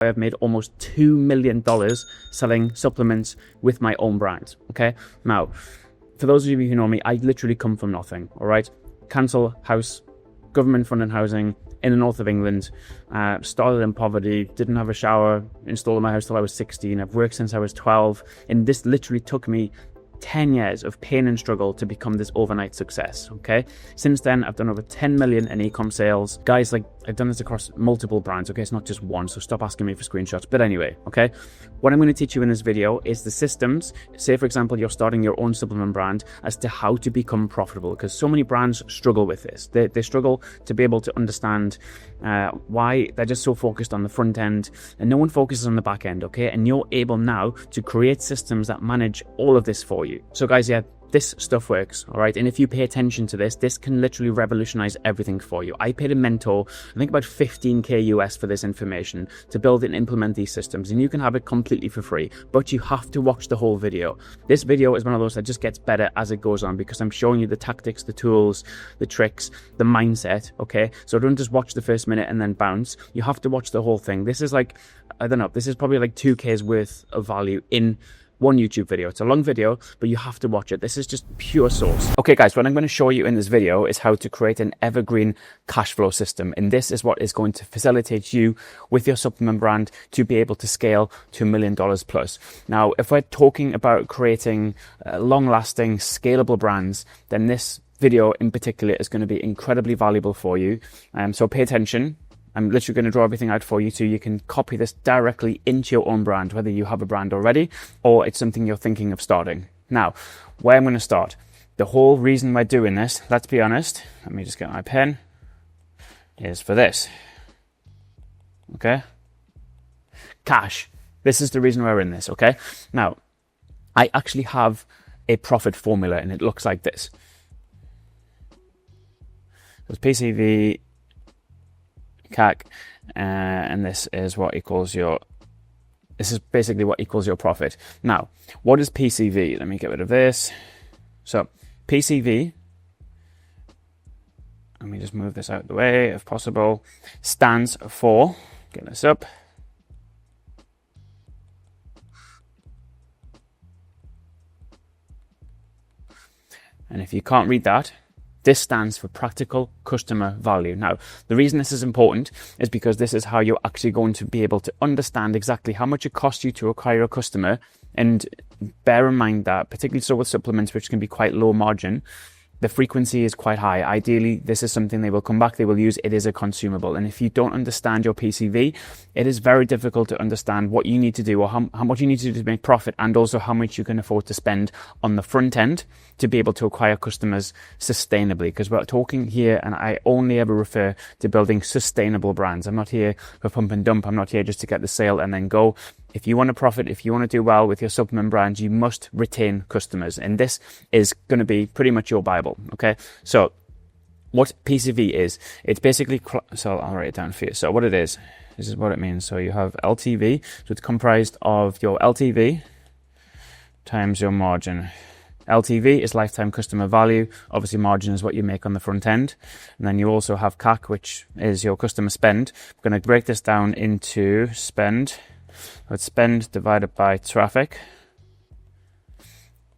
I have made almost $2 million selling supplements with my own brand. Okay. Now, for those of you who know me, I literally come from nothing. All right. Council house, government funded housing in the north of England. Started in poverty, didn't have a shower installed in my house till I was 16. I've worked since I was 12. And this literally took me 10 years of pain and struggle to become this overnight success. Okay. Since then, I've done over 10 million in e-com sales. Guys, like, I've done this across multiple brands. Okay. It's not just one. So stop asking me for screenshots. But anyway, okay. What I'm going to teach you in this video is the systems. Say, for example, you're starting your own supplement brand, as to how to become profitable, because so many brands struggle with this. They struggle to be able to understand why they're just so focused on the front end and no one focuses on the back end. Okay. And you're able now to create systems that manage all of this for you. So guys, yeah, this stuff works, all right? And if you pay attention to this can literally revolutionize everything for you. I paid a mentor, I think about 15K US for this information to build and implement these systems, and you can have it completely for free, but you have to watch the whole video. This video is one of those that just gets better as it goes on, because I'm showing you the tactics, the tools, the tricks, the mindset, okay? So don't just watch the first minute and then bounce. You have to watch the whole thing. This is like, I don't know, this is probably like 2K's worth of value in one YouTube video. It's a long video, but you have to watch it. This is just pure source. Okay guys, what I'm going to show you in this video is how to create an evergreen cash flow system. And this is what is going to facilitate you with your supplement brand to be able to scale to $1 million plus. Now, if we're talking about creating long-lasting, scalable brands, then this video in particular is going to be incredibly valuable for you. So pay attention. I'm literally going to draw everything out for you so you can copy this directly into your own brand, whether you have a brand already or it's something you're thinking of starting. Now, where I'm going to start. The whole reason we're doing this, let's be honest, let me just get my pen, is for this. Okay? Cash. This is the reason we're in this, okay? Now, I actually have a profit formula and it looks like this. There's PCV, CAC, and this is basically what equals your profit. Now, what is PCV? Let me get rid of this. So PCV, let me just move this out of the way if possible, stands for, get this up, and if you can't read that, this stands for practical customer value. Now, the reason this is important is because this is how you're actually going to be able to understand exactly how much it costs you to acquire a customer. And bear in mind that, particularly so with supplements, which can be quite low margin, the frequency is quite high. Ideally, this is something they will come back, they will use. It is a consumable. And if you don't understand your PCV, it is very difficult to understand what you need to do or how much you need to do to make profit, and also how much you can afford to spend on the front end to be able to acquire customers sustainably. Because we're talking here, and I only ever refer to building sustainable brands. I'm not here for pump and dump. I'm not here just to get the sale and then go. If you want to profit, if you want to do well with your supplement brand, you must retain customers. And this is going to be pretty much your Bible. Okay. So what PCV is, it's basically, so I'll write it down for you. So what it is, this is what it means. So you have LTV. So it's comprised of your LTV times your margin. LTV is lifetime customer value. Obviously, margin is what you make on the front end. And then you also have CAC, which is your customer spend. I'm going to break this down into spend. It's spend divided by traffic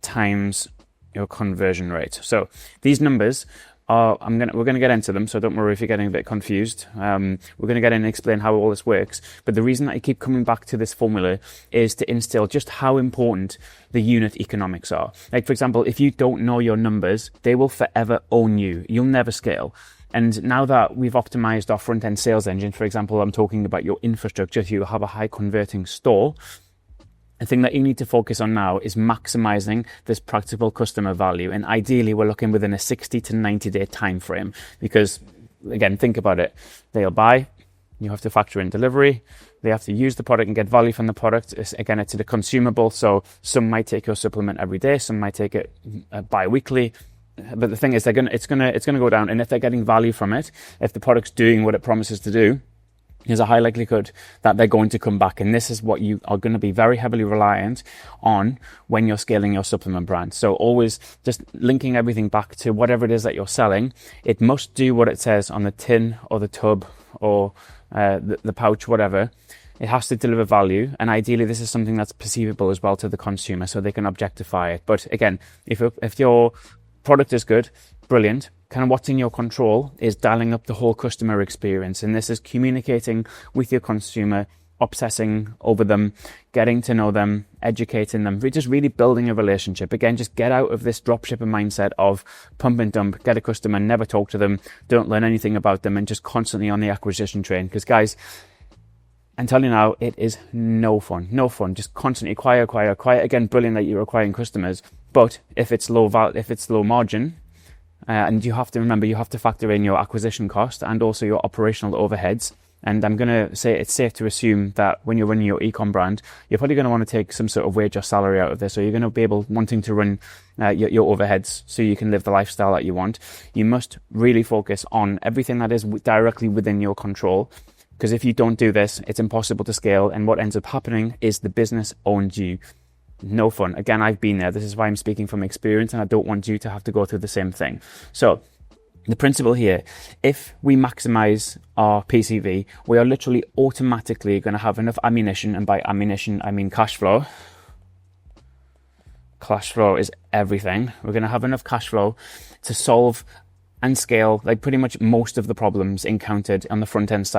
times your conversion rate. So these numbers are, we're going to get into them, so don't worry if you're getting a bit confused. We're going to get in and explain how all this works. But the reason that I keep coming back to this formula is to instill just how important the unit economics are. Like, for example, if you don't know your numbers, they will forever own you. You'll never scale. And now that we've optimized our front-end sales engine, for example, I'm talking about your infrastructure, if you have a high-converting store, the thing that you need to focus on now is maximizing this practical customer value. And ideally, we're looking within a 60 to 90-day time frame. Because, again, think about it. They'll buy, you have to factor in delivery, they have to use the product and get value from the product. Again, it's a consumable, so some might take your supplement every day, some might take it bi-weekly. But the thing is, it's gonna go down, and if they're getting value from it, if the product's doing what it promises to do, there's a high likelihood that they're going to come back. And this is what you are going to be very heavily reliant on when you're scaling your supplement brand. So always just linking everything back to whatever it is that you're selling. It must do what it says on the tin or the tub or the pouch, whatever. it has to deliver value, and ideally this is something that's perceivable as well to the consumer so they can objectify it. But again, if your product is good, brilliant. Kind of what's in your control is dialing up the whole customer experience, and this is communicating with your consumer, obsessing over them, getting to know them, educating them, just really building a relationship. Again, just get out of this dropshipper mindset of pump and dump, get a customer, never talk to them, don't learn anything about them, and just constantly on the acquisition train. Because guys, I'm telling you now, it is no fun. Just constantly acquire. Again, brilliant that you're acquiring customers, but if it's low margin, and you have to remember, you have to factor in your acquisition cost and also your operational overheads. And I'm going to say it's safe to assume that when you're running your e-com brand, you're probably going to want to take some sort of wage or salary out of this. So you're going to be wanting to run your overheads so you can live the lifestyle that you want. You must really focus on everything that is directly within your control. Because if you don't do this, it's impossible to scale. And what ends up happening is the business owns you. No fun. Again, I've been there. This is why I'm speaking from experience, and I don't want you to have to go through the same thing. So the principle here, if we maximize our PCV, we are literally automatically going to have enough ammunition, and by ammunition, I mean cash flow. Cash flow is everything. We're going to have enough cash flow to solve and scale like pretty much most of the problems encountered on the front end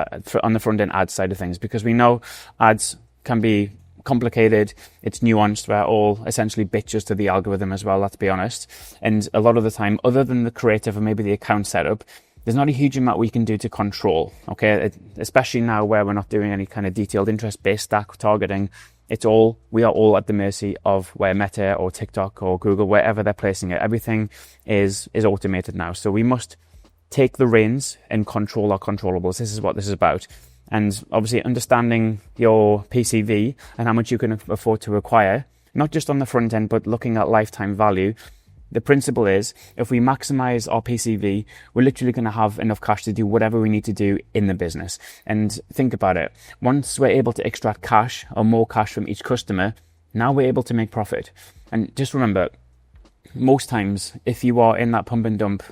ad side of things, because we know ads can be complicated, it's nuanced, we're all essentially bitches to the algorithm as well, let's be honest. And a lot of the time, other than the creative or maybe the account setup, there's not a huge amount we can do to control, okay? Especially now where we're not doing any kind of detailed interest-based stack targeting. We are all at the mercy of where Meta or TikTok or Google, wherever they're placing it. Everything is automated now. So we must take the reins and control our controllables. This is what this is about. And obviously understanding your PCV and how much you can afford to acquire, not just on the front end, but looking at lifetime value. The principle is, if we maximize our PCV, we're literally going to have enough cash to do whatever we need to do in the business. And think about it. Once we're able to extract cash or more cash from each customer, now we're able to make profit. And just remember, most times, if you are in that pump and dump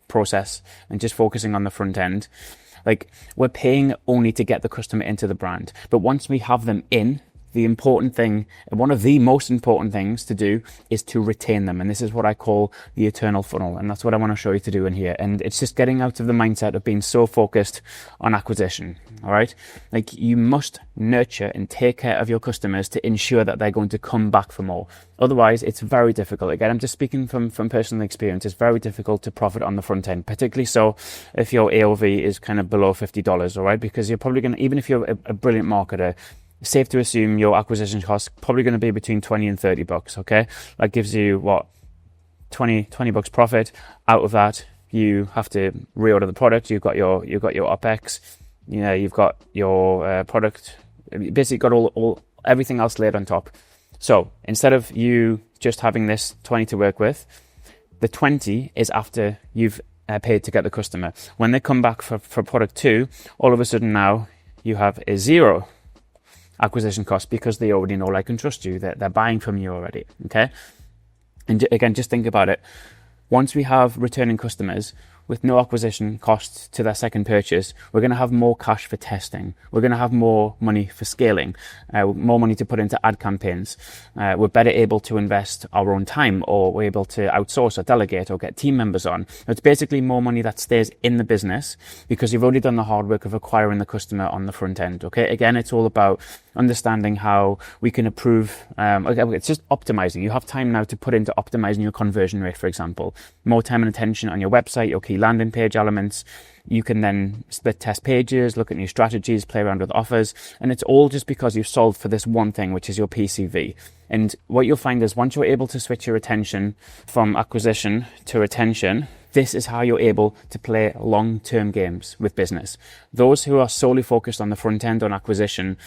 process and just focusing on the front end, like, we're paying only to get the customer into the brand. But once we have them in, the important thing, one of the most important things to do is to retain them. And this is what I call the eternal funnel. And that's what I want to show you to do in here. And it's just getting out of the mindset of being so focused on acquisition. All right. Like, you must nurture and take care of your customers to ensure that they're going to come back for more. Otherwise, it's very difficult. Again, I'm just speaking from personal experience. It's very difficult to profit on the front end, particularly so if your AOV is kind of below $50, all right? Because you're probably going to, even if you're a brilliant marketer, safe to assume your acquisition cost probably going to be between 20 and 30 bucks, okay? That gives you what, 20 bucks profit. Out of that, you have to reorder the product. You've got your OpEx, you know, you've got your product, basically got all everything else laid on top. So instead of you just having this 20 to work with, the 20 is after you've paid to get the customer. When they come back for product 2, all of a sudden now you have a 0 acquisition cost, because they already know, like, and trust you. They're buying from you already, okay? And again, just think about it. Once we have returning customers with no acquisition costs to their second purchase, we're going to have more cash for testing. We're going to have more money for scaling, more money to put into ad campaigns. We're better able to invest our own time, or we're able to outsource or delegate or get team members on. It's basically more money that stays in the business because you've already done the hard work of acquiring the customer on the front end. Okay. Again, it's all about understanding how we can improve. It's just optimizing. You have time now to put into optimizing your conversion rate, for example, more time and attention on your website, your key landing page elements. You can then split test pages, look at new strategies, play around with offers. And it's all just because you've solved for this one thing, which is your PCV. And what you'll find is once you're able to switch your attention from acquisition to retention, this is how you're able to play long-term games with business. Those who are solely focused on the front end on acquisition,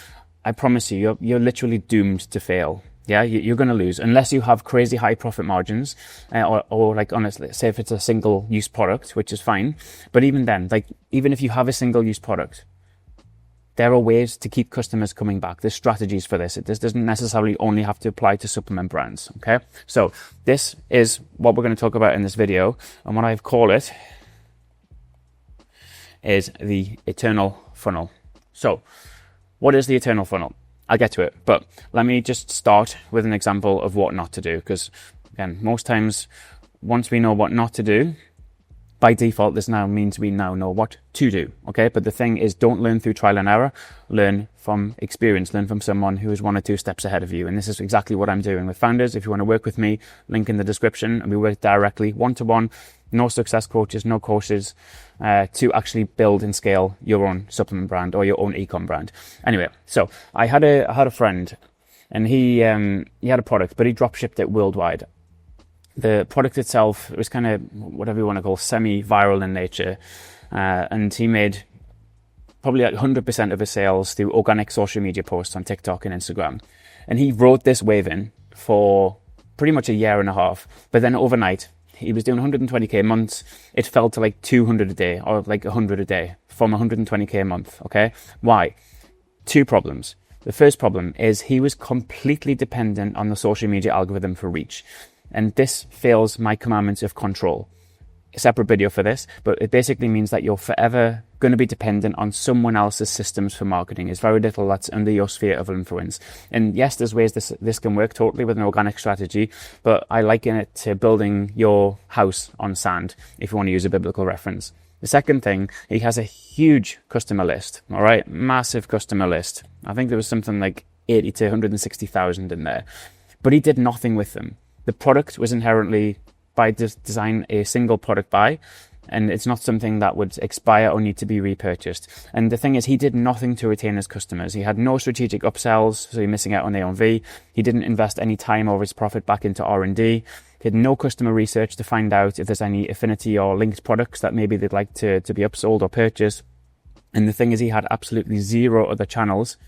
I promise you, you're literally doomed to fail. Yeah, you're going to lose unless you have crazy high profit margins, or like, honestly, say if it's a single use product, which is fine. But even then, like, even if you have a single use product, there are ways to keep customers coming back. There's strategies for this. This doesn't necessarily only have to apply to supplement brands. Okay. So this is what we're going to talk about in this video. And what I call it is the eternal funnel. So what is the eternal funnel? I'll get to it, but let me just start with an example of what not to do, because again, most times once we know what not to do, by default, this now means we now know what to do, okay? But the thing is, don't learn through trial and error. Learn from experience. Learn from someone who is 1 or 2 steps ahead of you. And this is exactly what I'm doing with founders. If you want to work with me, link in the description. And we work directly, one-to-one, no success coaches, no courses, to actually build and scale your own supplement brand or your own e-com brand. Anyway, so I had a friend, and he had a product, but he drop shipped it worldwide. The product itself was kind of whatever you want to call semi-viral in nature, and he made probably like 100% of his sales through organic social media posts on TikTok and Instagram. And he rode this wave in for pretty much a year and a half, but then overnight he was doing 120k months. It fell to like 200 a day or like 100 a day from 120k a month. Okay, why? 2 problems. The first problem is he was completely dependent on the social media algorithm for reach. And this fails my commandments of control. A separate video for this, but it basically means that you're forever going to be dependent on someone else's systems for marketing. There's very little that's under your sphere of influence. And yes, there's ways this can work totally with an organic strategy, but I liken it to building your house on sand, if you want to use a biblical reference. The second thing, he has a huge customer list, all right? Massive customer list. I think there was something like 80 to 160,000 in there, but he did nothing with them. The product was inherently, by design, a single product buy, and it's not something that would expire or need to be repurchased. And the thing is, he did nothing to retain his customers. He had no strategic upsells, so you're missing out on AOV. He didn't invest any time or his profit back into R&D. He had no customer research to find out if there's any affinity or linked products that maybe they'd like to be upsold or purchased. And the thing is, he had absolutely 0 other channels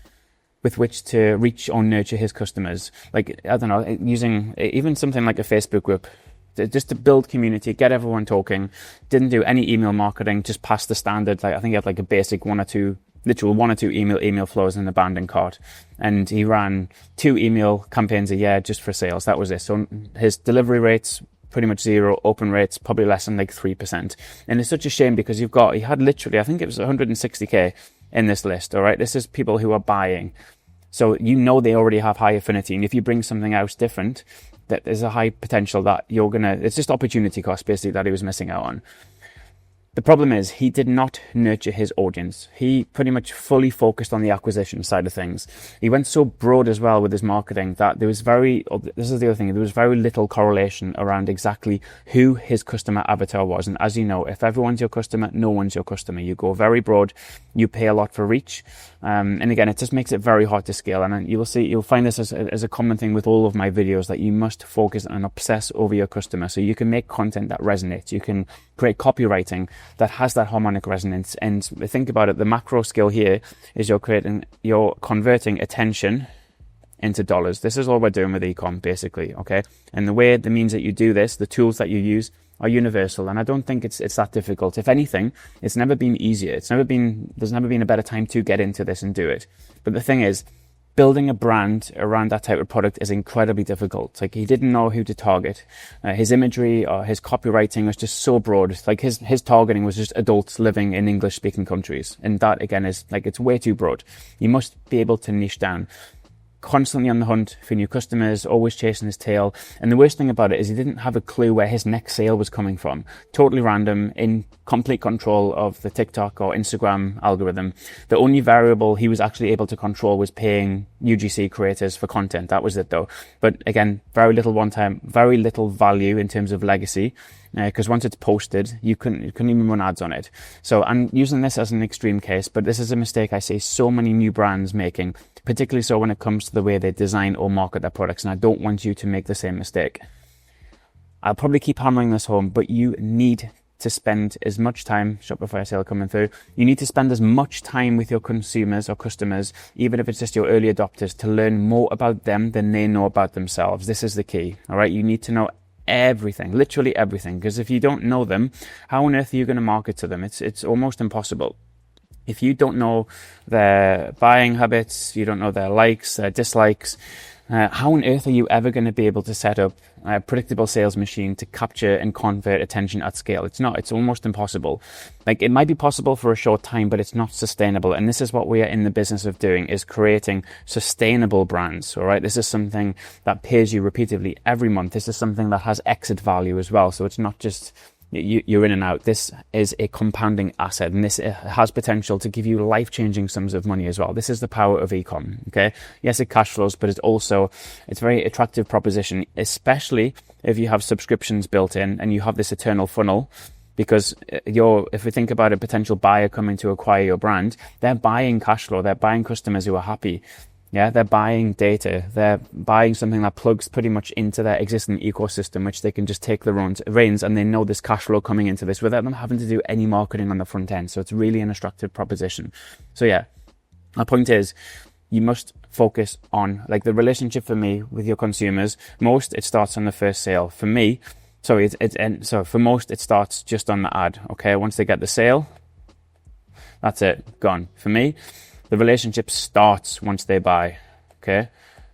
with which to reach or nurture his customers. Like, I don't know, using even something like a Facebook group, just to build community, get everyone talking. Didn't do any email marketing, just passed the standard. Like, I think he had like a basic 1 or 2 email flows in the abandoned cart. And he ran 2 email campaigns a year just for sales. That was it. So his delivery rates, pretty much 0, open rates, probably less than like 3%. And it's such a shame because he had literally, I think it was 160k in this list, all right? This is people who are buying. So they already have high affinity. And if you bring something else different, that there's a high potential that it's just opportunity cost basically that he was missing out on. The problem is he did not nurture his audience. He pretty much fully focused on the acquisition side of things. He went so broad as well with his marketing that this is the other thing, there was very little correlation around exactly who his customer avatar was. And as you know, if everyone's your customer, no one's your customer. You go very broad, you pay a lot for reach. And again, it just makes it very hard to scale. And you'll find this as a common thing with all of my videos, that you must focus and obsess over your customer so you can make content that resonates. You can create copywriting that has that harmonic resonance. And think about it, the macro skill here is you're converting attention into dollars. This is all we're doing with ecom basically, okay? And the means that you do this, the tools that you use are universal, and I don't think it's that difficult. If anything, it's never been easier. There's never been a better time to get into this and do it. But the thing is, building a brand around that type of product is incredibly difficult. Like, he didn't know who to target. His imagery or his copywriting was just so broad. Like, his targeting was just adults living in English speaking countries. And that again is like, it's way too broad. You must be able to niche down. Constantly on the hunt for new customers, always chasing his tail. And the worst thing about it is he didn't have a clue where his next sale was coming from. Totally random, in complete control of the TikTok or Instagram algorithm. The only variable he was actually able to control was paying UGC creators for content. That was it though. But again, very little value in terms of legacy. Because once it's posted, you couldn't even run ads on it. So I'm using this as an extreme case, but this is a mistake I see so many new brands making, particularly so when it comes to the way they design or market their products. And I don't want you to make the same mistake. I'll probably keep hammering this home, but you need to spend as much time, Shopify sale coming through, you need to spend as much time with your consumers or customers, even if it's just your early adopters, to learn more about them than they know about themselves. This is the key, all right? You need to know everything, literally everything, because if you don't know them, how on earth are you going to market to them? It's almost impossible. If you don't know their buying habits, you don't know their likes, their dislikes, how on earth are you ever going to be able to set up a predictable sales machine to capture and convert attention at scale? It's not. It's almost impossible. Like, it might be possible for a short time, but it's not sustainable. And this is what we are in the business of doing, is creating sustainable brands. All right. This is something that pays you repeatedly every month. This is something that has exit value as well. So it's not just you're in and out. This is a compounding asset, and this has potential to give you life-changing sums of money as well. This is the power of e-com. Okay, yes, it cash flows, but it's a very attractive proposition, especially if you have subscriptions built in and you have this eternal funnel. Because if we think about a potential buyer coming to acquire your brand, they're buying cash flow, they're buying customers who are happy. Yeah, they're buying data. They're buying something that plugs pretty much into their existing ecosystem, which they can just take the reins, and they know there's cash flow coming into this without them having to do any marketing on the front end. So it's really an attractive proposition. So yeah, my point is, you must focus on, like, the relationship for me with your consumers. Most, it starts on the first sale. For me, for most, it starts just on the ad. Okay, once they get the sale, that's it, gone. For me, the relationship starts once they buy. Okay,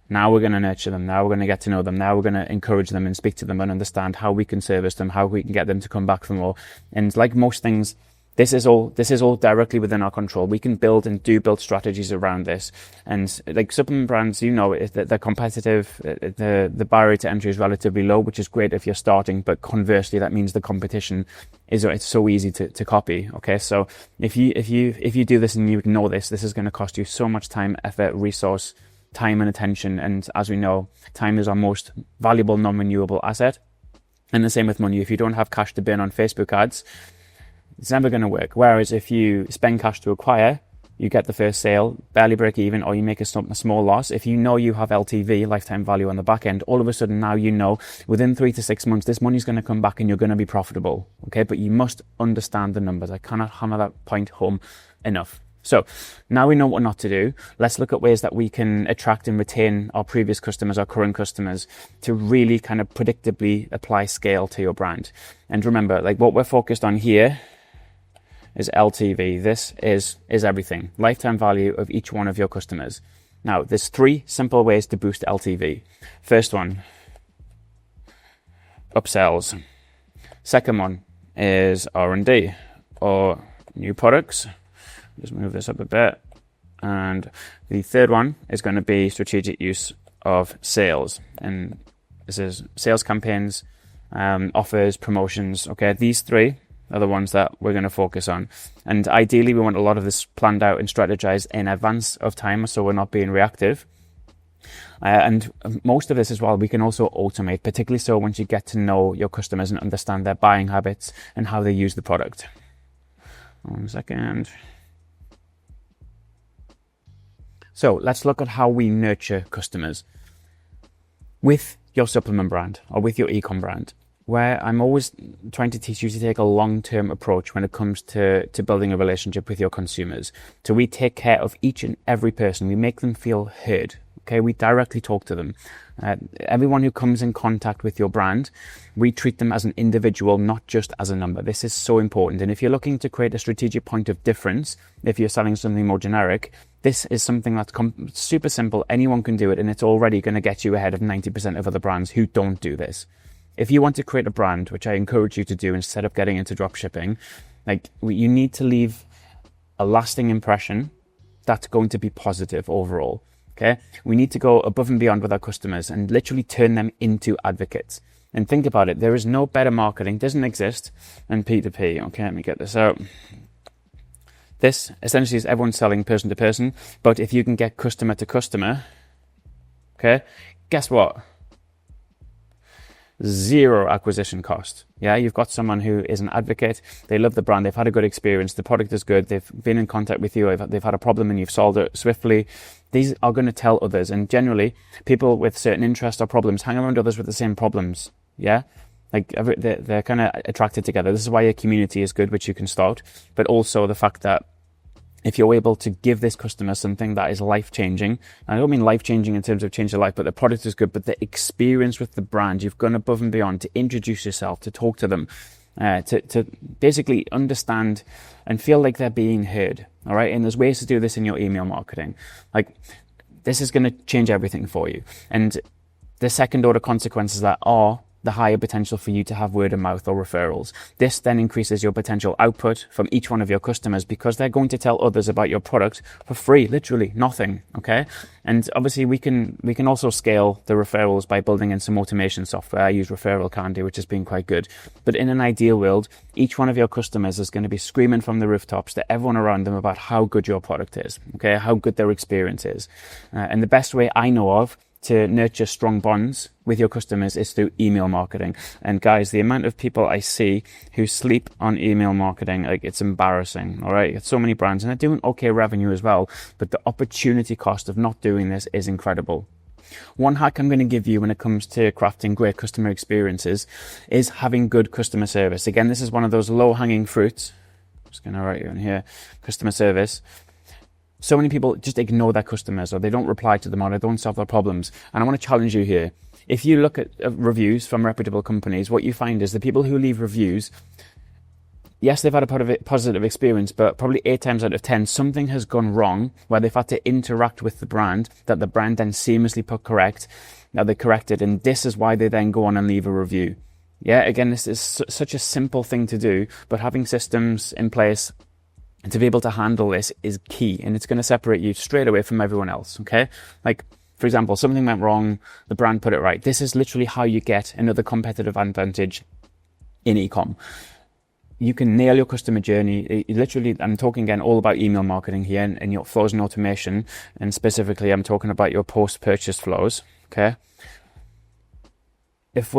now we're going to nurture them. Now we're going to get to know them. Now we're going to encourage them and speak to them and understand how we can service them, how we can get them to come back for more. And like most things, this is all directly within our control. We can build strategies around this. And like supplement brands, they're competitive. The barrier to entry is relatively low, which is great if you're starting. But conversely, that means the competition it's so easy to copy. Okay, so if you do this and you ignore this is going to cost you so much time, effort, resource, time and attention. And as we know, time is our most valuable non-renewable asset. And the same with money. If you don't have cash to burn on Facebook ads, it's never going to work. Whereas if you spend cash to acquire, you get the first sale, barely break even, or you make a small loss. If you know you have LTV, lifetime value, on the back end, all of a sudden now you know within 3 to 6 months, this money's going to come back and you're going to be profitable. Okay, but you must understand the numbers. I cannot hammer that point home enough. So now we know what not to do. Let's look at ways that we can attract and retain our previous customers, our current customers, to really kind of predictably apply scale to your brand. And remember, like, what we're focused on here is LTV. This is everything. Lifetime value of each one of your customers. Now, there's 3 simple ways to boost LTV. First one, upsells. Second one is R&D, or new products. Just move this up a bit. And the third one is going to be strategic use of sales. And this is sales campaigns, offers, promotions. Okay, these 3 are the ones that we're going to focus on. And ideally, we want a lot of this planned out and strategized in advance of time, so we're not being reactive. And most of this as well, we can also automate, particularly so once you get to know your customers and understand their buying habits and how they use the product. 1 second. So let's look at how we nurture customers with your supplement brand or with your e-com brand, where I'm always trying to teach you to take a long-term approach when it comes to building a relationship with your consumers. So we take care of each and every person. We make them feel heard. Okay, we directly talk to them. Everyone who comes in contact with your brand, we treat them as an individual, not just as a number. This is so important. And if you're looking to create a strategic point of difference, if you're selling something more generic, this is something that's super simple. Anyone can do it, and it's already going to get you ahead of 90% of other brands who don't do this. If you want to create a brand, which I encourage you to do instead of getting into dropshipping, you need to leave a lasting impression that's going to be positive overall. Okay, we need to go above and beyond with our customers and literally turn them into advocates. And think about it, there is no better marketing, doesn't exist, than P2P. Okay, let me get this out. This essentially is everyone selling person to person, but if you can get customer to customer, okay, guess what? 0 acquisition cost. Yeah, you've got someone who is an advocate. They love the brand. They've had a good experience. The product is good. They've been in contact with you. They've had a problem and you've solved it swiftly. These are going to tell others. And generally, people with certain interests or problems hang around others with the same problems. Yeah, they're kind of attracted together. This is why a community is good, which you can start. But also the fact that if you're able to give this customer something that is life-changing, I don't mean life-changing in terms of change their life, but the product is good, but the experience with the brand, you've gone above and beyond to introduce yourself, to talk to them, to basically understand and feel like they're being heard. All right. And there's ways to do this in your email marketing. Like, this is going to change everything for you. And the second order consequences that are the higher potential for you to have word of mouth or referrals. This then increases your potential output from each one of your customers because they're going to tell others about your product for free, literally nothing. Okay. And obviously we can also scale the referrals by building in some automation software. I use Referral Candy, which has been quite good. But in an ideal world, each one of your customers is going to be screaming from the rooftops to everyone around them about how good your product is. Okay. How good their experience is. And the best way I know of to nurture strong bonds with your customers is through email marketing. And guys, the amount of people I see who sleep on email marketing, like, it's embarrassing. All right. It's so many brands and they're doing okay revenue as well. But the opportunity cost of not doing this is incredible. One hack I'm going to give you when it comes to crafting great customer experiences is having good customer service. Again, this is one of those low hanging fruits. I'm just going to write you in here, customer service. So many people just ignore their customers, or they don't reply to them, or they don't solve their problems. And I want to challenge you here. If you look at reviews from reputable companies, what you find is the people who leave reviews, yes, they've had a positive experience, but probably 8 times out of 10, something has gone wrong where they've had to interact with the brand that the brand then seamlessly put correct. Now they corrected, and this is why they then go on and leave a review. Yeah, again, this is such a simple thing to do, but having systems in place and to be able to handle this is key, and it's going to separate you straight away from everyone else, okay? Like, for example, something went wrong, the brand put it right. This is literally how you get another competitive advantage in e-com. You can nail your customer journey. Literally, I'm talking again all about email marketing here and your flows and automation, and specifically I'm talking about your post-purchase flows, okay? If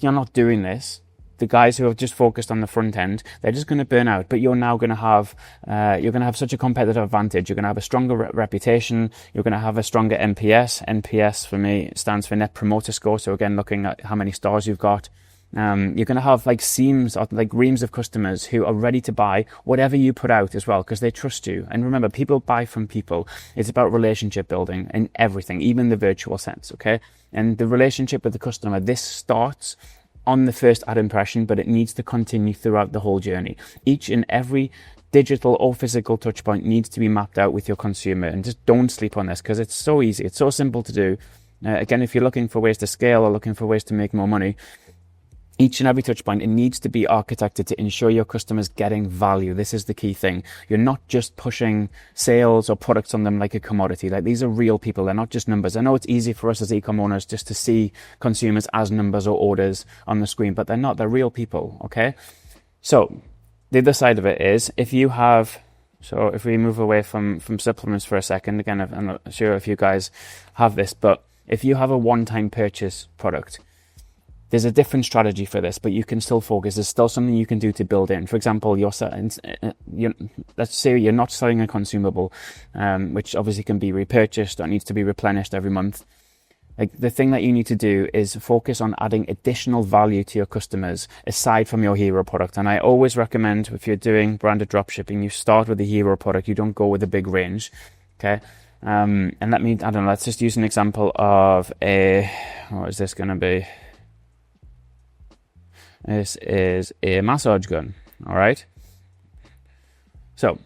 you're not doing this, the guys who have just focused on the front end, they're just going to burn out. But you're now going to have, such a competitive advantage. You're going to have a stronger reputation. You're going to have a stronger NPS. NPS for me stands for Net Promoter Score. So again, looking at how many stars you've got. You're going to have reams of customers who are ready to buy whatever you put out as well, because they trust you. And remember, people buy from people. It's about relationship building in everything, even the virtual sense. Okay. And the relationship with the customer, this starts on the first ad impression, but it needs to continue throughout the whole journey. Each and every digital or physical touch point needs to be mapped out with your consumer, and just don't sleep on this because it's so easy. It's so simple to do. Again, if you're looking for ways to scale or looking for ways to make more money, each and every touch point, it needs to be architected to ensure your customers getting value. This is the key thing. You're not just pushing sales or products on them like a commodity. Like, these are real people. They're not just numbers. I know it's easy for us as e-com owners just to see consumers as numbers or orders on the screen, but they're not. They're real people. Okay. So the other side of it is if we move away from supplements for a second, again, I'm not sure if you guys have this, but if you have a one-time purchase product, there's a different strategy for this, but you can still focus. There's still something you can do to build in. For example, let's say you're not selling a consumable, which obviously can be repurchased or needs to be replenished every month. Like, the thing that you need to do is focus on adding additional value to your customers aside from your hero product. And I always recommend, if you're doing branded dropshipping, you start with the hero product. You don't go with a big range. Okay. And let's just use an example of what is this going to be? This is a massage gun, all right? So,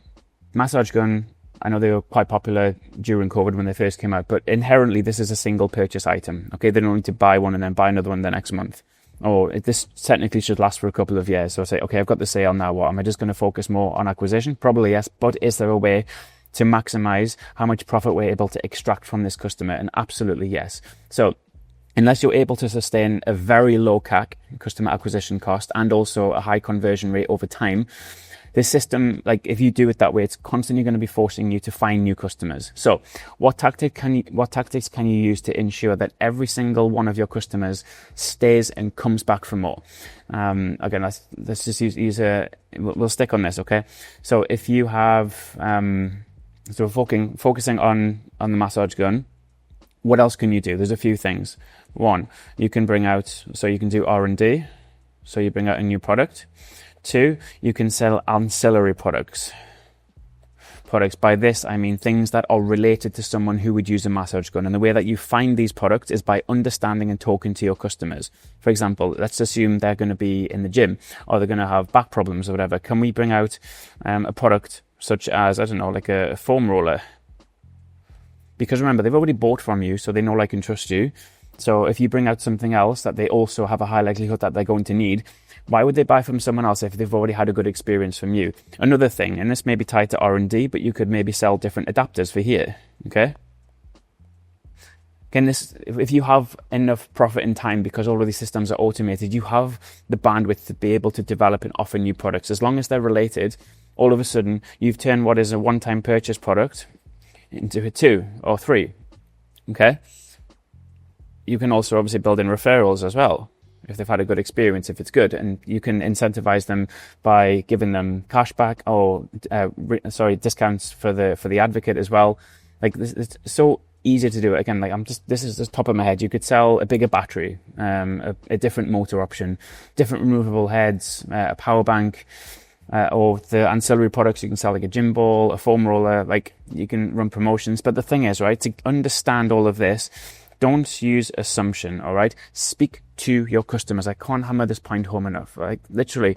massage gun, I know they were quite popular during COVID when they first came out, but inherently this is a single purchase item, okay? They don't need to buy one and then buy another one the next month. This technically should last for a couple of years. So I say, okay, I've got the sale now, what? Am I just going to focus more on acquisition? Probably yes, but is there a way to maximize how much profit we're able to extract from this customer? And absolutely yes. So, unless you're able to sustain a very low CAC, customer acquisition cost, and also a high conversion rate over time, this system, like, if you do it that way, it's constantly going to be forcing you to find new customers. So what tactics can you use to ensure that every single one of your customers stays and comes back for more? Again, let's just we'll stick on this, okay? So if you have, focusing on the massage gun, what else can you do? There's a few things. One, you can do R&D. So you bring out a new product. 2, you can sell ancillary products. products. By this, I mean things that are related to someone who would use a massage gun. And the way that you find these products is by understanding and talking to your customers. For example, let's assume they're going to be in the gym or they're going to have back problems or whatever. Can we bring out a product such as, I don't know, like a foam roller? Because remember, they've already bought from you, so they know, like, and trust you. So if you bring out something else that they also have a high likelihood that they're going to need, why would they buy from someone else if they've already had a good experience from you? Another thing, and this may be tied to R&D, but you could maybe sell different adapters for here, okay? Again, if you have enough profit and time because all of these systems are automated, you have the bandwidth to be able to develop and offer new products. As long as they're related, all of a sudden, you've turned what is a one-time purchase product into a 2 or 3, okay? You can also obviously build in referrals as well if they've had a good experience, if it's good, and you can incentivize them by giving them cashback or discounts for the advocate as well. Like, this, it's so easy to do it. Again, like, this is the top of my head. You could sell a bigger battery, a different motor option, different removable heads, a power bank. Or the ancillary products, you can sell like a gym ball, a foam roller, like you can run promotions. But the thing is, right, to understand all of this, don't use assumption, all right? Speak to your customers. I can't hammer this point home enough. Like, literally,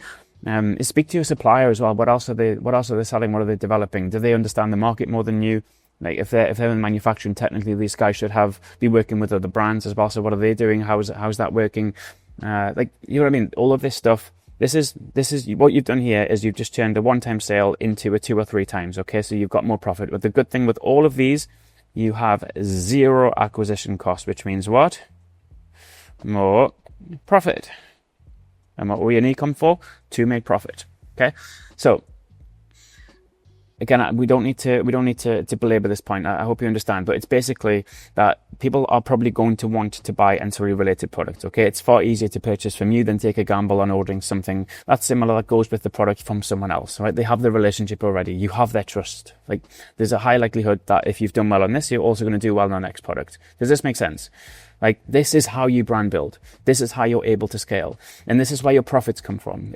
speak to your supplier as well. What else are they selling? What are they developing? Do they understand the market more than you? Like, if they're in manufacturing, technically these guys should be working with other brands as well. So what are they doing? How's that working? Like, you know what I mean? All of this stuff. This is what you've done here is you've just turned a one-time sale into a 2 or 3 times. Okay, so you've got more profit. But the good thing with all of these, you have 0 acquisition cost, which means what? More profit. And what we need come for? To make profit. Okay, so again, we don't need to belabor this point. I hope you understand, but it's basically that people are probably going to want to buy ancillary related products. Okay, it's far easier to purchase from you than take a gamble on ordering something that's similar that goes with the product from someone else. Right? They have the relationship already. You have their trust. Like, there's a high likelihood that if you've done well on this, you're also going to do well on the next product. Does this make sense? Like, this is how you brand build. This is how you're able to scale. And this is where your profits come from.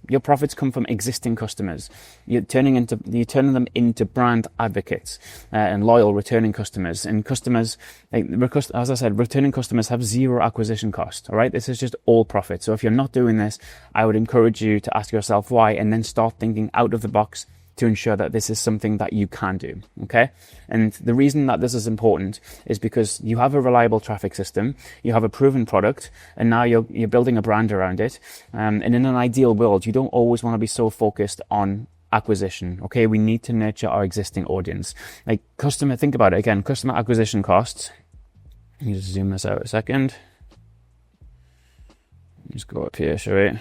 Your profits come from existing customers. You're turning them into brand advocates and loyal returning customers. And customers, as I said, returning customers have 0 acquisition cost. All right. This is just all profit. So if you're not doing this, I would encourage you to ask yourself why, and then start thinking out of the box to ensure that this is something that you can do, okay? And the reason that this is important is because you have a reliable traffic system, you have a proven product, and now you're building a brand around it. And in an ideal world, you don't always want to be so focused on acquisition, okay? We need to nurture our existing audience. Like, think about it again, customer acquisition costs. Let me just zoom this out a second. Just go up here, shall we?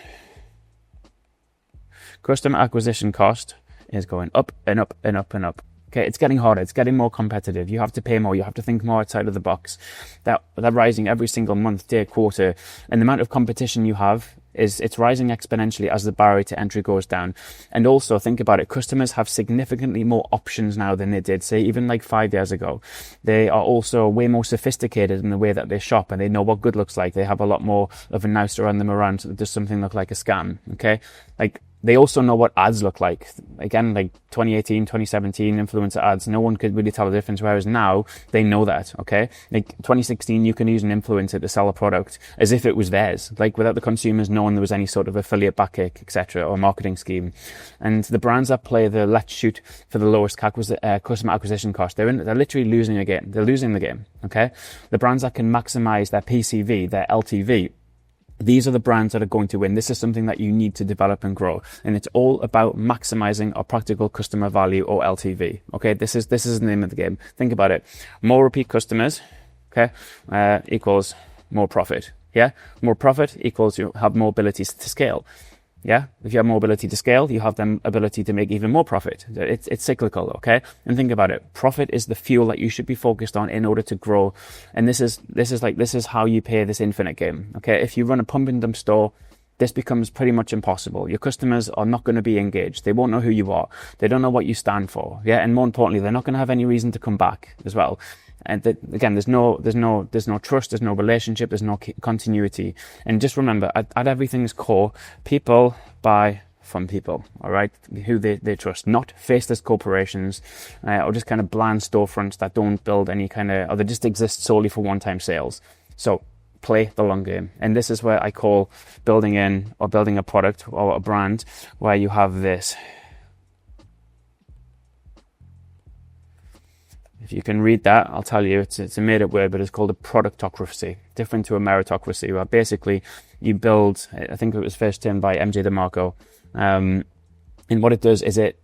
Customer acquisition cost is going up and up and up and up. Okay, it's getting harder. It's getting more competitive. You have to pay more. You have to think more outside of the box. They're rising every single month, day, quarter. And the amount of competition you have it's rising exponentially as the barrier to entry goes down. And also think about it. Customers have significantly more options now than they did, say, even like 5 years ago. They are also way more sophisticated in the way that they shop, and they know what good looks like. They have a lot more of a nous around them around. So does something look like a scam? Okay, like, they also know what ads look like. Again, like 2018, 2017 influencer ads, no one could really tell the difference, whereas now they know that, okay? Like 2016, you can use an influencer to sell a product as if it was theirs, like without the consumers knowing there was any sort of affiliate backick, etc., or marketing scheme. And the brands that play the let's shoot for the lowest customer acquisition cost, they're literally losing again. They're losing the game, okay? The brands that can maximize their PCV, their LTV, these are the brands that are going to win. This is something that you need to develop and grow. And it's all about maximizing our practical customer value, or LTV. Okay, this is the name of the game. Think about it. More repeat customers, okay, equals more profit. Yeah, more profit equals you have more abilities to scale. Yeah, if you have more ability to scale, you have the ability to make even more profit. It's cyclical, okay? And think about it. Profit is the fuel that you should be focused on in order to grow. And this is how you play this infinite game, okay? If you run a pump and dump store, this becomes pretty much impossible. Your customers are not going to be engaged. They won't know who you are. They don't know what you stand for. Yeah, and more importantly, they're not going to have any reason to come back as well. And again, there's no trust, there's no relationship, there's no continuity. And just remember, at everything's core, people buy from people, all right, who they trust, not faceless corporations or just kind of bland storefronts that don't build any kind of, or they just exist solely for one-time sales. So play the long game. And this is where I call building a product or a brand where you have this. If you can read that, I'll tell you, it's a made-up word, but it's called a productocracy, different to a meritocracy, where basically you build, I think it was first termed by MJ DeMarco, and what it does is it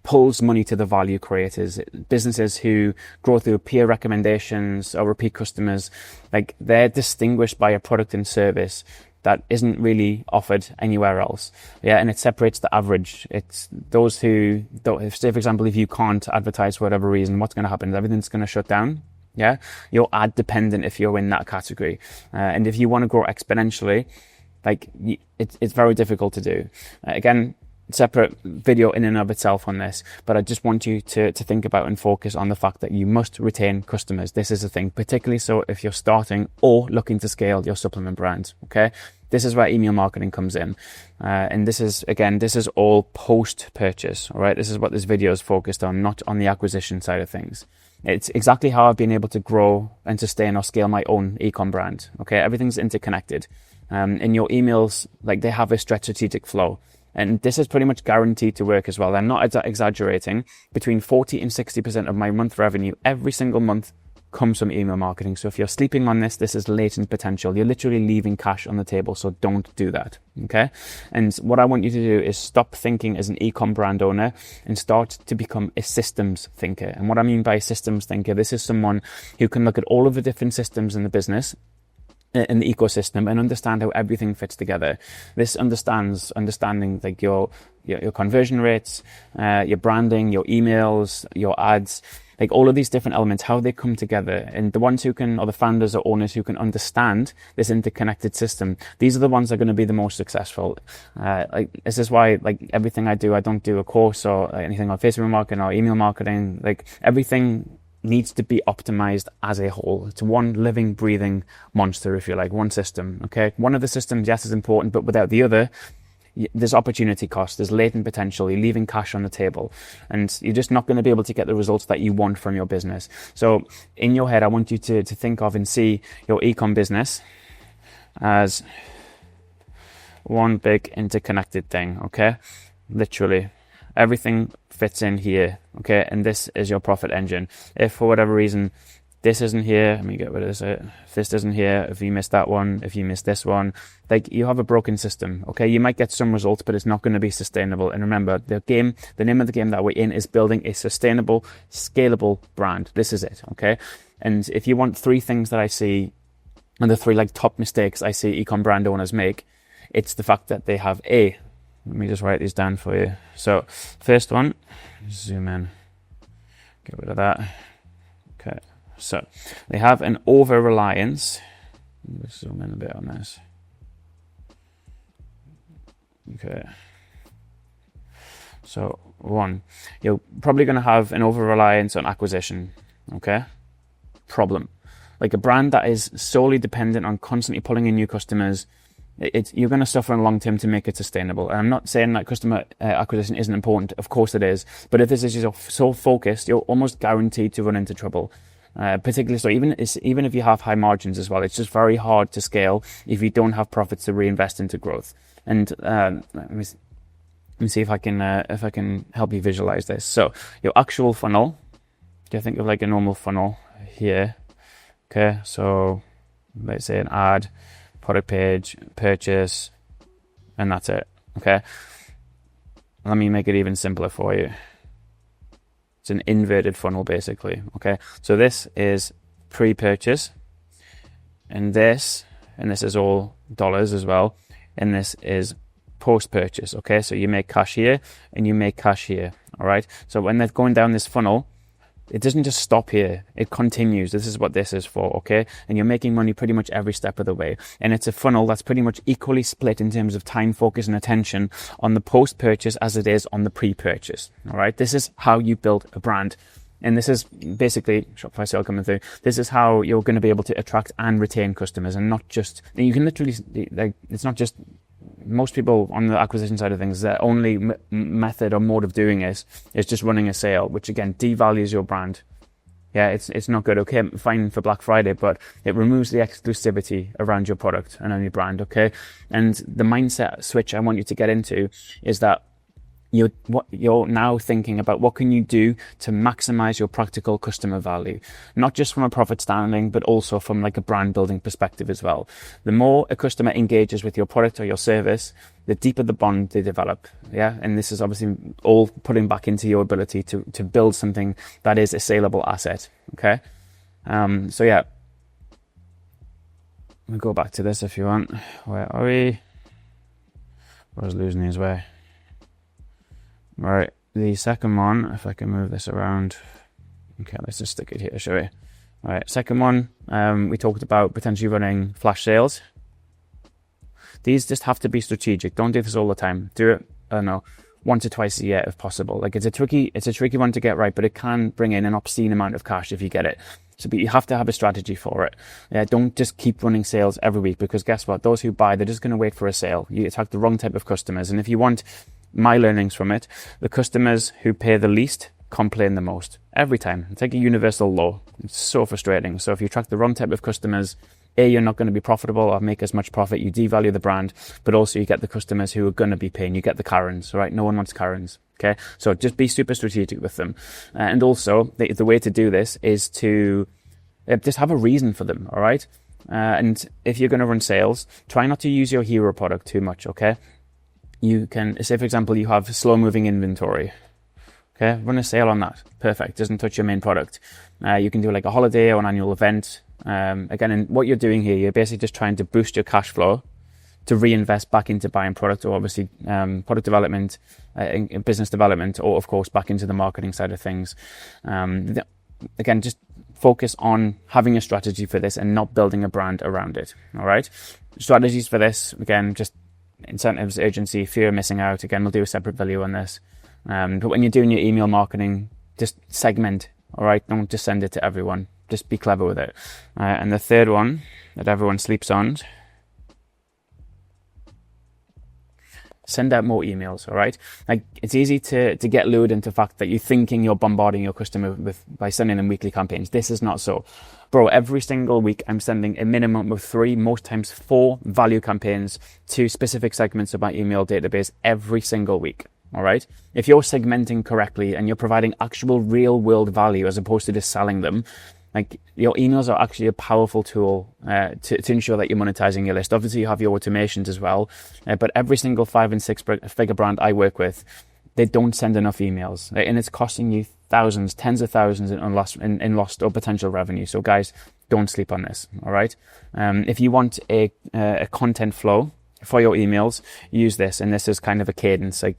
pulls money to the value creators, businesses who grow through peer recommendations or repeat customers. Like, they're distinguished by a product and service that isn't really offered anywhere else. Yeah, and it separates the average. It's those who don't, if, say for example, if you can't advertise for whatever reason, what's going to happen? Everything's going to shut down. Yeah, you're ad dependent if you're in that category. And if you want to grow exponentially, like, it's very difficult to do. Again, separate video in and of itself on this, but I just want you to think about and focus on the fact that you must retain customers. This is a thing, particularly so if you're starting or looking to scale your supplement brand. Okay, this is where email marketing comes in, and this is all post purchase. All right, this is what this video is focused on, not on the acquisition side of things. It's exactly how I've been able to grow and sustain or scale my own ecom brand. Okay, everything's interconnected, and your emails, like, they have a strategic flow. And this is pretty much guaranteed to work as well. I'm not exaggerating. Between 40 and 60% of my month revenue every single month comes from email marketing. So if you're sleeping on this, this is latent potential. You're literally leaving cash on the table. So don't do that. Okay. And what I want you to do is stop thinking as an e-com brand owner and start to become a systems thinker. And what I mean by a systems thinker, this is someone who can look at all of the different systems in the business, in the ecosystem, and understand how everything fits together. This understanding like your conversion rates, your branding, your emails, your ads, like all of these different elements, how they come together. And the ones who can, or the founders or owners who can understand this interconnected system, these are the ones that are going to be the most successful. Like, this is why, like, everything I do, I don't do a course or anything on Facebook marketing or email marketing. Like, everything needs to be optimized as a whole. It's one living, breathing monster, if you like, one system. Okay, one of the systems, yes, is important, but without the other, there's opportunity cost, there's latent potential, you're leaving cash on the table, and you're just not going to be able to get the results that you want from your business. So in your head, I want you to think of and see your ecom business as one big interconnected thing. Okay, literally everything fits in here. Okay, and this is your profit engine. If for whatever reason this isn't here, let me get rid of this. If this isn't here, if you miss that one, if you miss this one, like, you have a broken system. Okay, you might get some results, but it's not going to be sustainable. And remember, the name of the game that we're in is building a sustainable, scalable brand. This is it. Okay, and if you want three things that I see, and the three, like, top mistakes I see ecom brand owners make, it's the fact that they have let me just write these down for you. So first one, zoom in, get rid of that. Okay, so they have an over-reliance. Let's zoom in a bit on this. Okay, so one, you're probably going to have an over-reliance on acquisition. Okay, problem. Like, a brand that is solely dependent on constantly pulling in new customers, you're going to suffer in the long term to make it sustainable. And I'm not saying that customer acquisition isn't important. Of course it is. But if this is just so focused, you're almost guaranteed to run into trouble. Particularly so, even if you have high margins as well, it's just very hard to scale if you don't have profits to reinvest into growth. And let me see if I can help you visualize this. So your actual funnel, do you think of like a normal funnel here? Okay, so let's say an ad, product page, purchase, and that's it. Okay, let me make it even simpler for you. It's an inverted funnel, basically. Okay, so this is pre-purchase, and this is all dollars as well, and this is post-purchase. Okay, so you make cash here and you make cash here. All right, so when they're going down this funnel, it doesn't just stop here. It continues. This is what this is for, okay? And you're making money pretty much every step of the way. And it's a funnel that's pretty much equally split in terms of time, focus, and attention on the post-purchase as it is on the pre-purchase, all right? This is how you build a brand. And this is basically, Shopify sale coming through, this is how you're going to be able to attract and retain customers, and not just, you can literally, like, it's not just most people on the acquisition side of things, their only method or mode of doing it is just running a sale, which again devalues your brand. Yeah, it's not good. Okay, fine for Black Friday, but it removes the exclusivity around your product and on your brand. Okay, and the mindset switch I want you to get into is that you're now thinking about what can you do to maximize your practical customer value, not just from a profit standing, but also from like a brand building perspective as well. The more a customer engages with your product or your service, the deeper the bond they develop. Yeah, and this is obviously all putting back into your ability to build something that is a saleable asset. Okay, so yeah, we'll go back to this if you want. Where are we? I was losing his way. Right, the second one, if I can move this around. Okay, let's just stick it here, shall we? All right, second one, we talked about potentially running flash sales. These just have to be strategic. Don't do this all the time. Do it, I don't know, once or twice a year if possible. Like it's a tricky one to get right, but it can bring in an obscene amount of cash if you get it. So, but you have to have a strategy for it. Yeah, don't just keep running sales every week, because guess what? Those who buy, they're just going to wait for a sale. You attract the wrong type of customers. And if you want my learnings from it, the customers who pay the least complain the most every time. It's like a universal law. It's so frustrating. So if you attract the wrong type of customers, you're not going to be profitable or make as much profit. You devalue the brand, but also you get the customers who are going to be paying. You get the Karens, right? No one wants Karens. Okay, so just be super strategic with them. And also the way to do this is to just have a reason for them. All right. And if you're going to run sales, try not to use your hero product too much. Okay. You can say, for example, you have slow moving inventory. Okay, run a sale on that. Perfect. Doesn't touch your main product. You can do like a holiday or an annual event. Again, and what you're doing here, you're basically just trying to boost your cash flow to reinvest back into buying product, or obviously product development, business development, or of course back into the marketing side of things. Again, just focus on having a strategy for this and not building a brand around it. All right. Strategies for this, again, just incentives, urgency, fear of missing out. Again, we'll do a separate video on this. But when you're doing your email marketing, just segment. All right. Don't just send it to everyone. Just be clever with it. And the third one that everyone sleeps on, send out more emails. All right. Like it's easy to get lured into the fact that you're thinking you're bombarding your customer by sending them weekly campaigns. This is not so. Bro, every single week I'm sending a minimum of 3, most times 4 value campaigns to specific segments of my email database every single week. All right. If you're segmenting correctly and you're providing actual real world value as opposed to just selling them, like your emails are actually a powerful tool to ensure that you're monetizing your list. Obviously, you have your automations as well, but every single 5 and 6 figure brand I work with, they don't send enough emails, right? And it's costing you thousands, tens of thousands in lost or potential revenue. So guys, don't sleep on this. All right. If you want a content flow for your emails, use this. And this is kind of a cadence. Like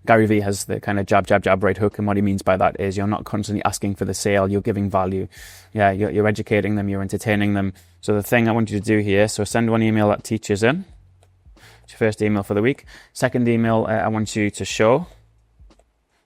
Gary Vee has the kind of jab, jab, jab, right hook. And what he means by that is you're not constantly asking for the sale. You're giving value. Yeah. You're educating them. You're entertaining them. So the thing I want you to do here, so send one email that teaches them. It's your first email for the week. Second email, I want you to show.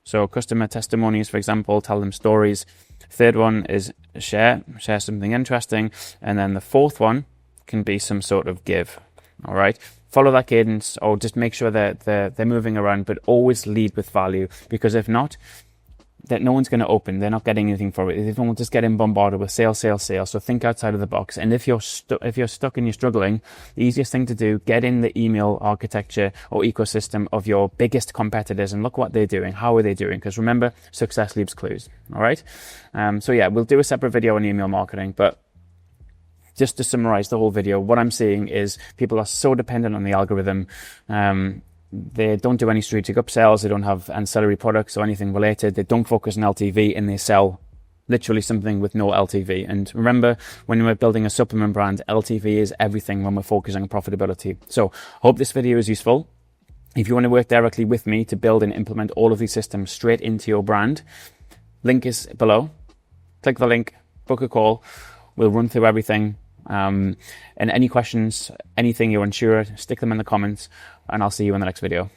So customer testimonies, for example, tell them stories. Third one is share something interesting. And then the fourth one can be some sort of give. All right. Follow that cadence, or just make sure that they're moving around, but always lead with value, because if not, that no one's going to open. They're not getting anything for it. They don't just getting bombarded with sales. So think outside of the box. And if you're stuck and you're struggling, the easiest thing to do, get in the email architecture or ecosystem of your biggest competitors and look what they're doing. How are they doing? Because remember, success leaves clues. All right. So yeah, we'll do a separate video on email marketing, but just to summarize the whole video, what I'm seeing is people are so dependent on the algorithm. They don't do any strategic upsells. They don't have ancillary products or anything related. They don't focus on LTV, and they sell literally something with no LTV. And remember, when we're building a supplement brand, LTV is everything when we're focusing on profitability. So hope this video is useful. If you want to work directly with me to build and implement all of these systems straight into your brand, link is below. Click the link, book a call. We'll run through everything. And any questions, anything you're unsure, stick them in the comments, and I'll see you in the next video.